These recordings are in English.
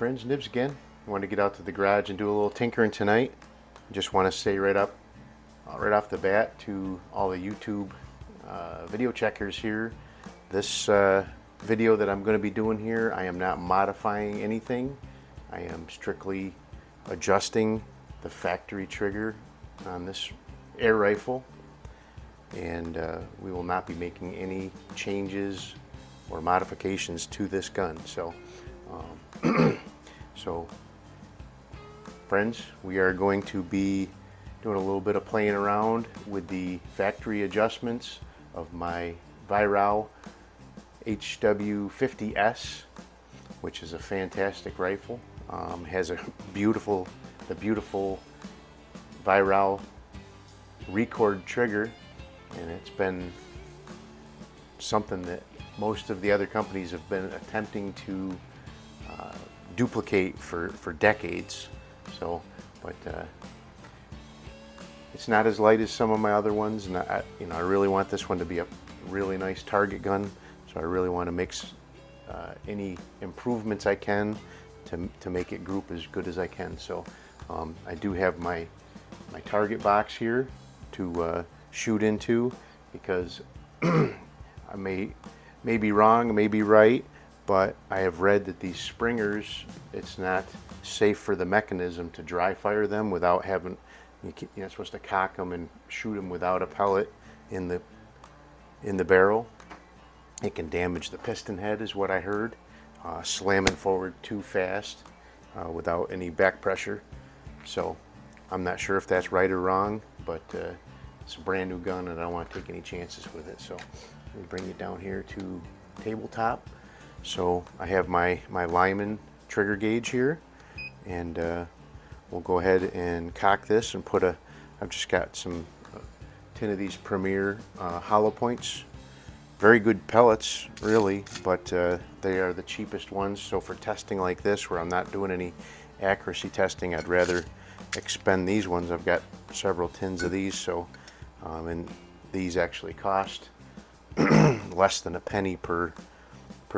friends, Nibs again. I wanted to get out to the garage and do a little tinkering tonight. Just want to say right off the bat to all the YouTube video checkers here, this video that I'm going to be doing here, I am not modifying anything. I am strictly adjusting the factory trigger on this air rifle, and we will not be making any changes or modifications to this gun. So so friends, we are going to be doing a little bit of playing around with the factory adjustments of my Weihrauch HW50S, which is a fantastic rifle. Has the beautiful Weihrauch record trigger, and it's been something that most of the other companies have been attempting to duplicate for decades. So, but it's not as light as some of my other ones, and I really want this one to be a really nice target gun. So I really want to make any improvements I can to make it group as good as I can. So I do have my target box here to shoot into, because I may be wrong, I may be right, but I have read that these springers, it's not safe for the mechanism to dry fire them without having, you're not supposed to cock them and shoot them without a pellet in the barrel. It can damage the piston head, is what I heard. Slamming forward too fast without any back pressure. So I'm not sure if that's right or wrong, but it's a brand new gun and I don't want to take any chances with it. So let me bring it down here to tabletop. So I have my Lyman trigger gauge here, and we'll go ahead and cock this and I've just got some 10 of these Premier hollow points. Very good pellets, really, but they are the cheapest ones. So for testing like this, where I'm not doing any accuracy testing, I'd rather expend these ones. I've got several tins of these, so and these actually cost less than a penny per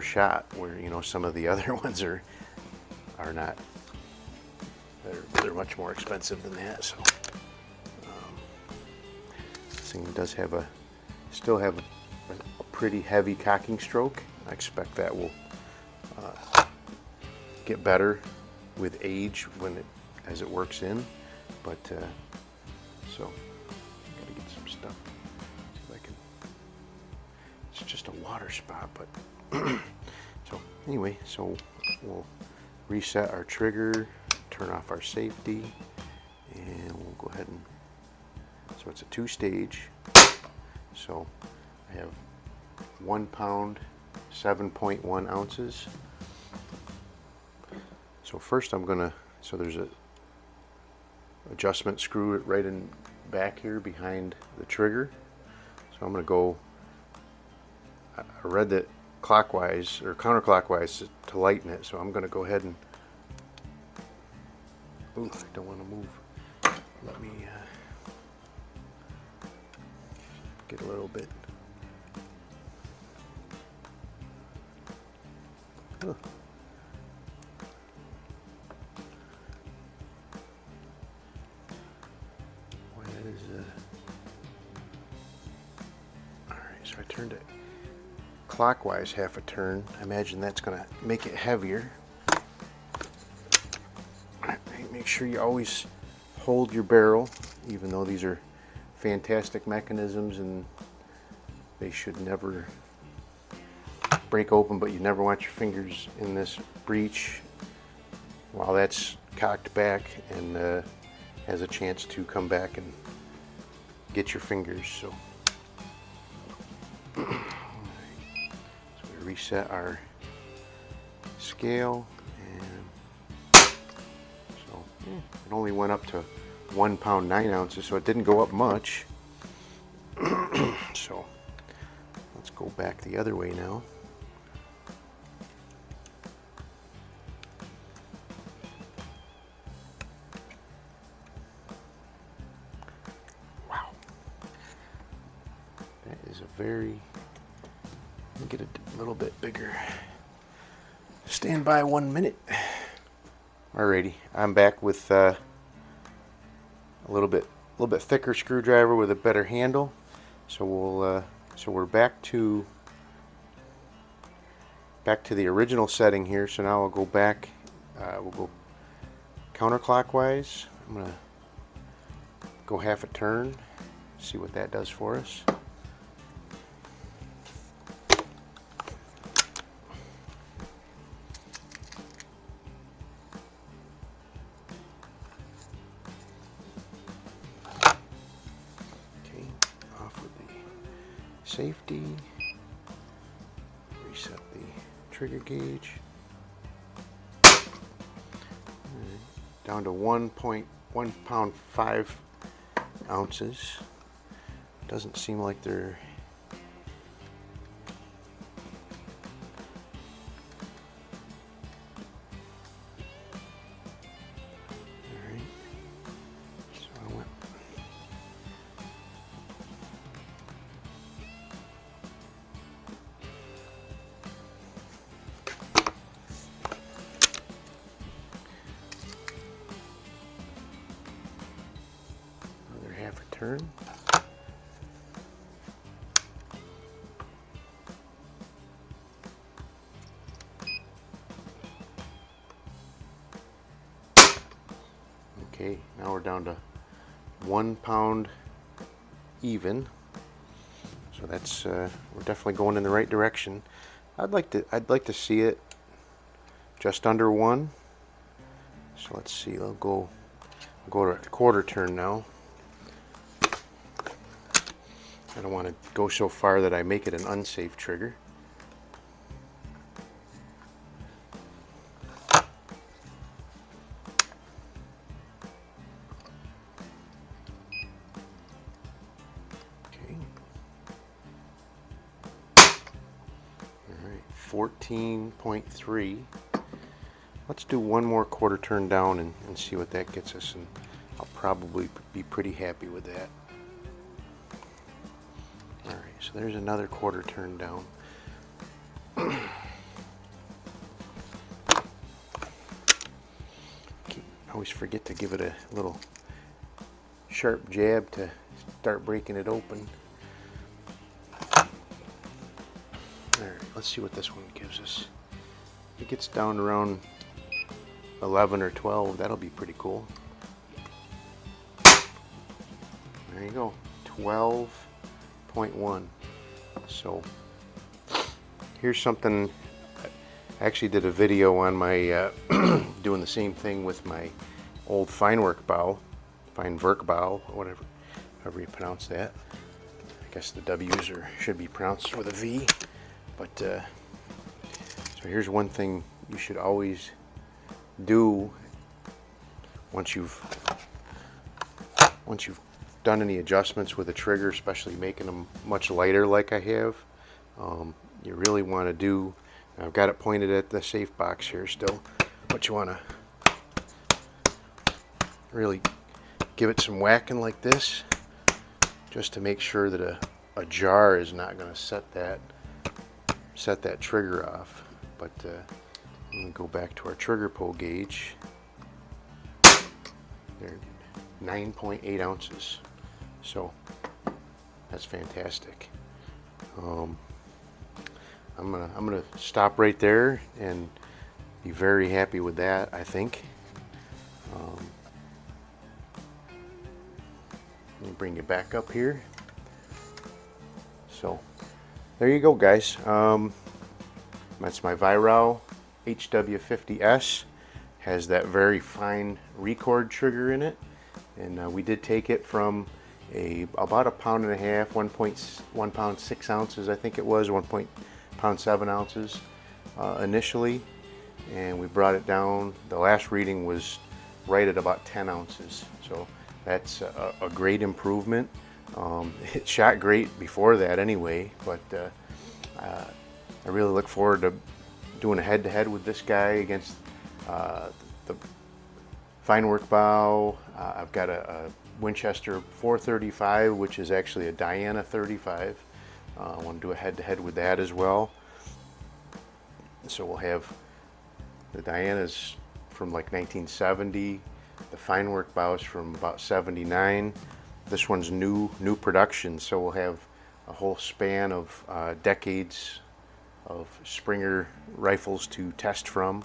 shot, where some of the other ones are not. They're much more expensive than that. So this thing does still have a pretty heavy cocking stroke. I expect that will get better with age as it works in. But so gotta get some stuff. See if I can. It's just a water spot, but so anyway, so we'll reset our trigger, turn off our safety, and we'll go ahead and. So it's a 2-stage. So I have 1 pound, 7.1 ounces. So first so there's a adjustment screw right in back here behind the trigger. So I'm gonna go, I read that clockwise or counterclockwise to lighten it. So I'm gonna go ahead and, ooh, I don't wanna move. Let me get a little bit. Huh. Boy, that is all right, so I turned it clockwise half a turn. I imagine that's gonna make it heavier. Make sure you always hold your barrel, even though these are fantastic mechanisms and they should never break open, but you never want your fingers in this breech while that's cocked back and has a chance to come back and get your fingers. So, so we reset our scale, and so it only went up to 1 pound 9 ounces, so it didn't go up much. So let's go back the other way now. Wow, that is a very, let me get it a little bit bigger. Stand by 1 minute. Alrighty, I'm back with a little bit thicker screwdriver with a better handle. So we're back to the original setting here. So now I'll go back. We'll go counterclockwise. I'm gonna go half a turn. See what that does for us. Safety, reset the trigger gauge, down to 1.1 pound 5 ounces. Doesn't seem like they're half a turn. Okay, now we're down to 1 pound even. So that's we're definitely going in the right direction. I'd like to see it just under 1. So let's see. I'll go to a quarter turn now. I don't want to go so far that I make it an unsafe trigger. Okay. All right, 14.3. Let's do one more quarter turn down and see what that gets us, and I'll probably be pretty happy with that. Alright, so there's another quarter turn down. I always forget to give it a little sharp jab to start breaking it open. Alright, let's see what this one gives us. If it gets down around 11 or 12, that'll be pretty cool. There you go, 12.1. So here's something. I actually did a video on my doing the same thing with my old Feinwerk bow, whatever, however you pronounce that. I guess the W's should be pronounced with a V. But so here's one thing you should always do once you've done any adjustments with a trigger, especially making them much lighter like I have. You really want to do, I've got it pointed at the safe box here still, but you want to really give it some whacking like this, just to make sure that a jar is not going to set that trigger off. But I'm going to go back to our trigger pull gauge. There, 9.8 ounces. So that's fantastic. I'm gonna stop right there and be very happy with that, I think. Let me bring you back up here. So there you go, guys. That's my Weihrauch HW50S. Has that very fine record trigger in it, and we did take it from about a pound and a half, 1 pound 6 ounces, I think it was, 1 pound 7 ounces initially, and we brought it down. The last reading was right at about 10 ounces, so that's a great improvement. It shot great before that anyway, but I really look forward to doing a head-to-head with this guy against the Feinwerk bow. I've got a Winchester 435, which is actually a Diana 35. I want to do a head-to-head with that as well. So we'll have the Dianas from like 1970. The fine work bow is from about 79. This one's new production, so we'll have a whole span of decades of Springer rifles to test from.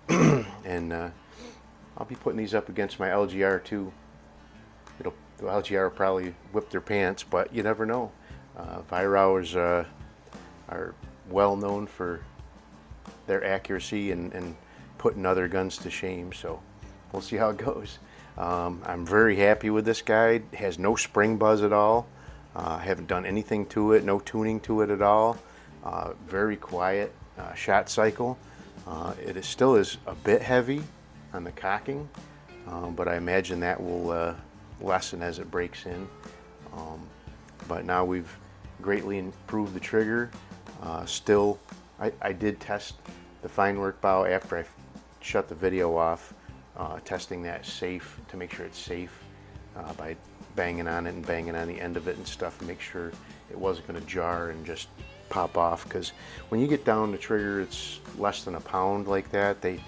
And I'll be putting these up against my LGR too. The LGR will probably whip their pants, but you never know. Weihrauchs are well known for their accuracy and putting other guns to shame, so we'll see how it goes. I'm very happy with this guy. It has no spring buzz at all. I haven't done anything to it, no tuning to it at all. Very quiet shot cycle. It still is a bit heavy on the cocking, but I imagine that will lessen as it breaks in. But now we've greatly improved the trigger. Still, I did test the fine work bow after I shut the video off, testing that safe to make sure it's safe by banging on it and banging on the end of it and stuff, and make sure it wasn't going to jar and just pop off. Because when you get down the trigger, it's less than a pound like that, they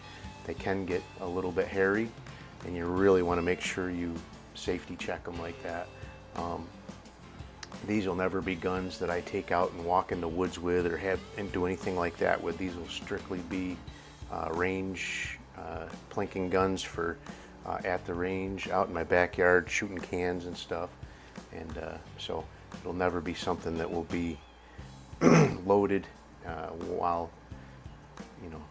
can get a little bit hairy, and you really want to make sure you safety check them like that. These will never be guns that I take out and walk in the woods with or have and do anything like that with. These will strictly be range plinking guns for at the range, out in my backyard shooting cans and stuff. And so it'll never be something that will be loaded while, you know,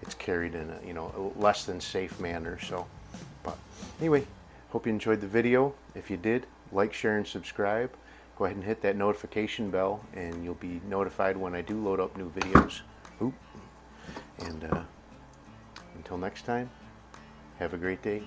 it's carried in a, you know, a less than safe manner. So, but anyway, hope you enjoyed the video. If you did, like, share, and subscribe. Go ahead and hit that notification bell, and you'll be notified when I do load up new videos. Oop. And until next time, have a great day.